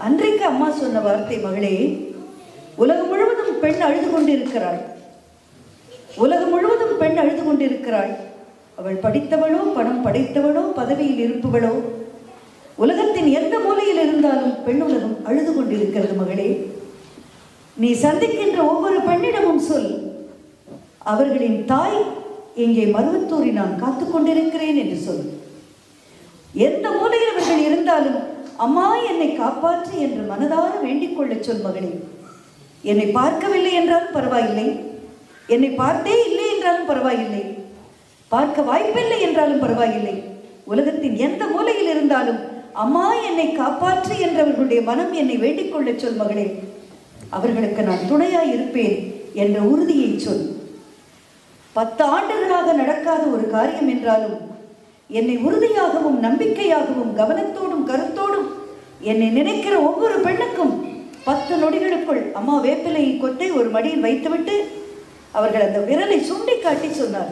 அன்றைக்கு அம்மா சொன்ன வார்த்தை, மகளே, உலகம் முழுவதும் பெண் அழுது கொண்டிருக்கிறாள், உலகம் முழுவதும் பெண் அழுது கொண்டிருக்கிறாள். அவள் படித்தவளோ, பணம் படைத்தவளோ, பதவியில் இருப்பவளோ, உலகத்தின் எந்த மூலையில் இருந்தாலும் பெண் உலகம் அழுது கொண்டிருக்கிறது. மகளே, நீ சந்திக்கின்ற ஒவ்வொரு பெண்ணிடமும் சொல், அவர்களின் தாய் இங்கே மருவத்தூரில் நான் காத்து கொண்டிருக்கிறேன் என்று சொல். எந்த மூலையில் அவர்கள் இருந்தாலும் அம்மா என்னை காப்பாற்று என்று மனதார வேண்டிக் கொள்ள சொல். மகளே, என்னை பார்க்கவில்லை என்றாலும் பரவாயில்லை, என்னை பார்த்தே இல்லை என்றாலும் பரவாயில்லை, பார்க்க வாய்ப்பில்லை என்றாலும் பரவாயில்லை, உலகத்தின் எந்த மூலையில் இருந்தாலும் அம்மா என்னை காப்பாற்று என்றவர்களுடைய மனம் என்னை வேண்டிக் கொள்ள சொல். மகளே, அவர்களுக்கு நான் துணையாய் இருப்பேன் என்ற உறுதியை சொல். 10 ஆண்டுகளாக நடக்காத ஒரு காரியம் என்றாலும் என்னை உறுதியாகவும் நம்பிக்கையாகவும் கவனத்தோடும் கருத்தோடும் என்னை நினைக்கிற ஒவ்வொரு பெண்ணுக்கும் 10 நொடிகளுக்குள் அம்மா வேப்பிலையை கொத்தை ஒரு மடியில் வைத்துவிட்டு அவர்கள் அந்த விரலை சுண்டி காட்டி சொன்னார்,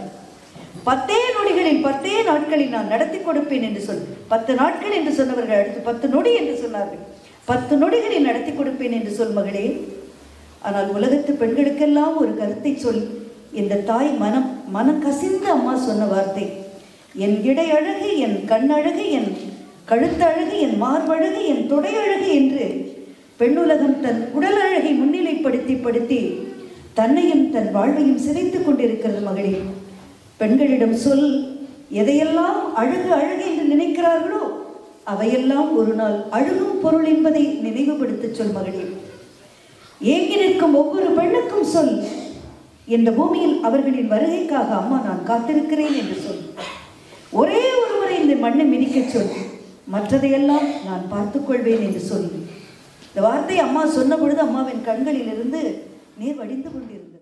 10 நொடிகளில் 10 நாட்களில் நான் நடத்தி கொடுப்பேன் என்று சொல். 10 நாட்கள் என்று சொன்னவர்கள் அடுத்து 10 நொடி என்று சொன்னார்கள். 10 நொடிகளில் நடத்தி கொடுப்பேன் என்று சொல். மகளே, ஆனால் உலகத்து பெண்களுக்கெல்லாம் ஒரு கருத்தை சொல். இந்த தாய் மனம் கசிந்து அம்மா சொன்ன வார்த்தை, என் இடை அழகு, என் கண்ணழகு, என் கழுத்தழகு, என் மார்பழகு, என் தொடையழகு என்று பெண்ணுலகம் தன் உடல் அழகை முன்னிலைப்படுத்தி தன்னையும் தன் வாழ்வையும் சிதைத்துக் கொண்டிருக்கிறது. மகளே, பெண்களிடம் சொல், எதையெல்லாம் அழகு அழகு என்று நினைக்கிறார்களோ அவையெல்லாம் ஒரு நாள் அழுகும் பொருள் என்பதை நினைவுபடுத்த சொல். மகளே, ஏங்கி நிற்கும் ஒவ்வொரு பெண்ணுக்கும் சொல், இந்த பூமியில் அவர்களின் வருகைக்காக அம்மா நான் காத்திருக்கிறேன் என்று சொல். ஒரே ஒருவரை இந்த மண்ணை மிதிக்க சொல், மற்றதையெல்லாம் நான் பார்த்துக்கொள்வேன் என்று சொல். இந்த வார்த்தை அம்மா சொன்ன பொழுது அம்மாவின் கண்களில் இருந்து நீர் வடிந்து கொண்டிருந்தது.